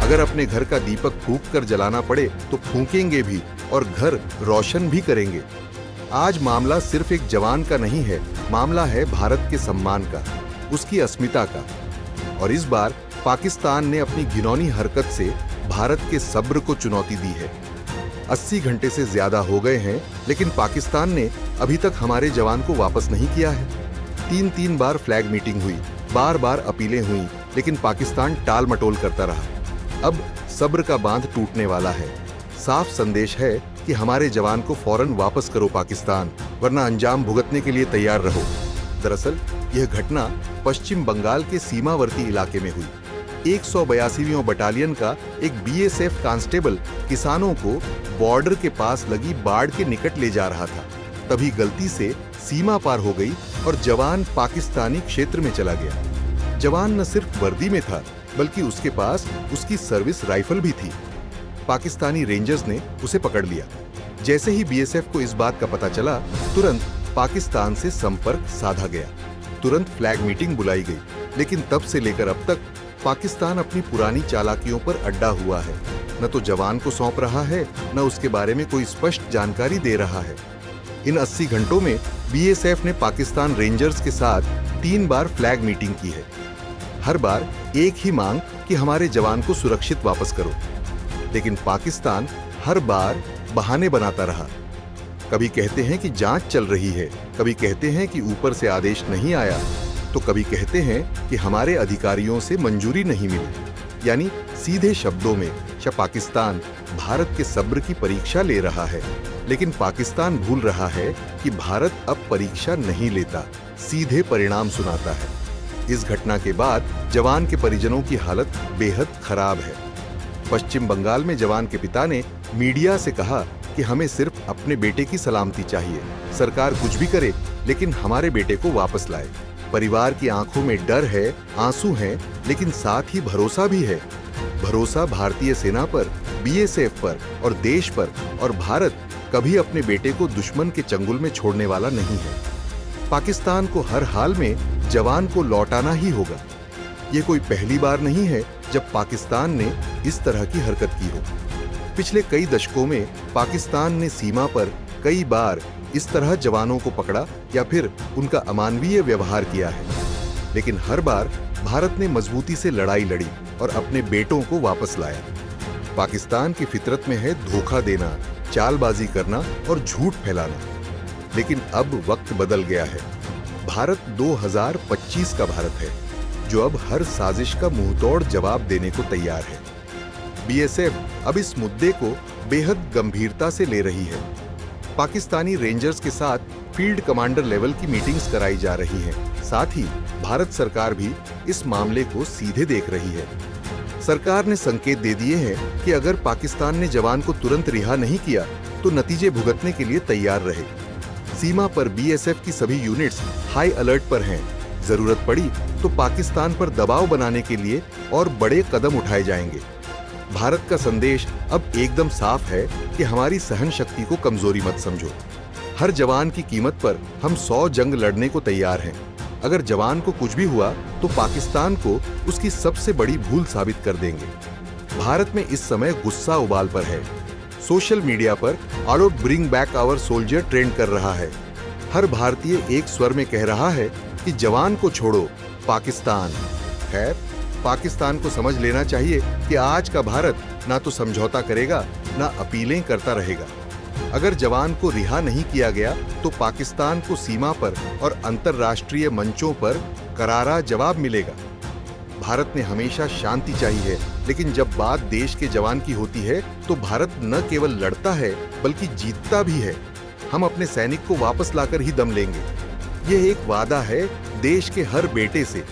अगर अपने घर का दीपक फूंक कर जलाना पड़े तो फूंकेंगे भी और घर रोशन भी करेंगे। आज मामला सिर्फ एक जवान का नहीं है, मामला है भारत के सम्मान का, उसकी अस्मिता का। और इस बार पाकिस्तान ने अपनी घिनौनी हरकत से भारत के सब्र को चुनौती दी है। 80 घंटे से ज्यादा हो गए हैं, लेकिन पाकिस्तान ने अभी तक हमारे जवान को वापस नहीं किया है। 3 बार फ्लैग मीटिंग हुई, बार बार अपीलें हुई, लेकिन पाकिस्तान टाल मटोल करता रहा। अब सब्र का बांध टूटने वाला है। साफ संदेश है कि हमारे जवान को फौरन वापस करो पाकिस्तान, वरना अंजाम भुगतने के लिए तैयार रहो। दरअसल यह घटना पश्चिम बंगाल के सीमावर्ती इलाके में हुई। 182वीं बटालियन का एक बीएसएफ कांस्टेबल किसानों को बॉर्डर के पास लगी बाड़ के निकट ले जा रहा था। तभी गलती से सीमा पार हो गई और जवान पाकिस्तानी क्षेत्र में चला गया। जवान न सिर्फ वर्दी में था, बल्कि उसके पास उसकी सर्विस राइफल भी थी। पाकिस्तानी रेंजर्स ने उसे पकड़ लिया। जैसे ही बीएसएफ को इस बात का पता चला, तुरंत पाकिस्तान से संपर्क साधा गया। तुरंत फ्लैग मीटिंग बुलाई गई। लेकिन तब से लेकर अब तक पाकिस्तान अपनी पुरानी चालाकियों पर अड्डा हुआ है। न तो जवान को सौंप रहा है, न उसके बारे में कोई स्पष्ट जानकारी दे रहा है। इन 80 घंटों में बीएसएफ ने पाकिस्तान रेंजर्स के साथ 3 बार फ्लैग मीटिंग की है। हर बार एक ही मांग कि हमारे जवान को सुरक्षित वापस करो। लेकिन पाकिस्तान हर बार बहाने बनाता रहा। कभी कहते हैं कि जांच चल रही है, कभी कहते हैं कि ऊपर से आदेश नहीं आया, तो कभी कहते हैं कि हमारे अधिकारियों से मंजूरी नहीं मिली। यानी सीधे शब्दों में पाकिस्तान भारत के सब्र की परीक्षा ले रहा है। लेकिन पाकिस्तान भूल रहा है कि भारत अब परीक्षा नहीं लेता, सीधे परिणाम सुनाता है। इस घटना के बाद जवान के परिजनों की हालत बेहद खराब है। पश्चिम बंगाल में जवान के पिता ने मीडिया से कहा कि हमें सिर्फ अपने बेटे की सलामती चाहिए, सरकार कुछ भी करे लेकिन हमारे बेटे को वापस लाए। परिवार की आंखों में डर है, आंसू हैं, लेकिन साथ ही भरोसा भी है। भरोसा भारतीय सेना पर, बीएसएफ पर और देश पर। और भारत कभी अपने बेटे को दुश्मन के चंगुल में छोड़ने वाला नहीं है। पाकिस्तान को हर हाल में जवान को लौटाना ही होगा। ये कोई पहली बार नहीं है जब पाकिस्तान ने इस तरह की हरकत की हो। पिछले कई दशकों में पाकिस्तान ने सीमा पर कई बार इस तरह जवानों को पकड़ा या फिर उनका अमानवीय व्यवहार किया है। लेकिन हर बार भारत ने मजबूती से लड़ाई लड़ी और अपने बेटों को वापस लाया। पाकिस्तान की फितरत में है धोखा देना, चालबाजी करना और झूठ फैलाना। लेकिन अब वक्त बदल गया है। भारत 2025 का भारत है, जो अब हर साजिश का मुंहतोड़ जवाब देने को तैयार है। बीएसएफ अब इस मुद्दे को बेहद गंभीरता से ले रही है। पाकिस्तानी रेंजर्स के साथ फील्ड कमांडर लेवल की मीटिंग्स कराई जा रही हैं। साथ ही भारत सरकार भी इस मामले को सीधे देख रही है। सरकार ने संकेत दे दिए हैं कि अगर पाकिस्तान ने जवान को तुरंत रिहा नहीं किया तो नतीजे भुगतने के लिए तैयार रहे। सीमा पर बीएसएफ की सभी यूनिट्स हाई अलर्ट पर हैं। जरूरत पड़ी तो पाकिस्तान पर दबाव बनाने के लिए और बड़े कदम उठाए जाएंगे। भारत का संदेश अब एकदम साफ है कि हमारी सहन शक्ति को कमजोरी मत समझो। हर जवान की कीमत पर हम 100 जंग लड़ने को तैयार हैं। अगर जवान को कुछ भी हुआ तो पाकिस्तान को उसकी सबसे बड़ी भूल साबित कर देंगे। भारत में इस समय गुस्सा उबाल पर है। सोशल मीडिया पर "आलो bring back our soldier" trend कर रहा है। हर भारतीय एक स्वर में कह रहा है कि जवान को छोड़ो, पाकिस्तान। खैर, पाकिस्तान को समझ लेना चाहिए कि आज का भारत ना तो समझौता करेगा, ना अपीलें करता रहेगा। अगर जवान को रिहा नहीं किया गया तो पाकिस्तान को सीमा पर और अंतर्राष्ट्रीय मंचों पर करारा जवाब मिलेगा। भारत ने हमेशा शांति चाहिए है, लेकिन जब बात देश के जवान की होती है तो भारत न केवल लड़ता है बल्कि जीतता भी है। हम अपने सैनिक को वापस लाकर ही दम लेंगे। यह एक वादा है देश के हर बेटे से।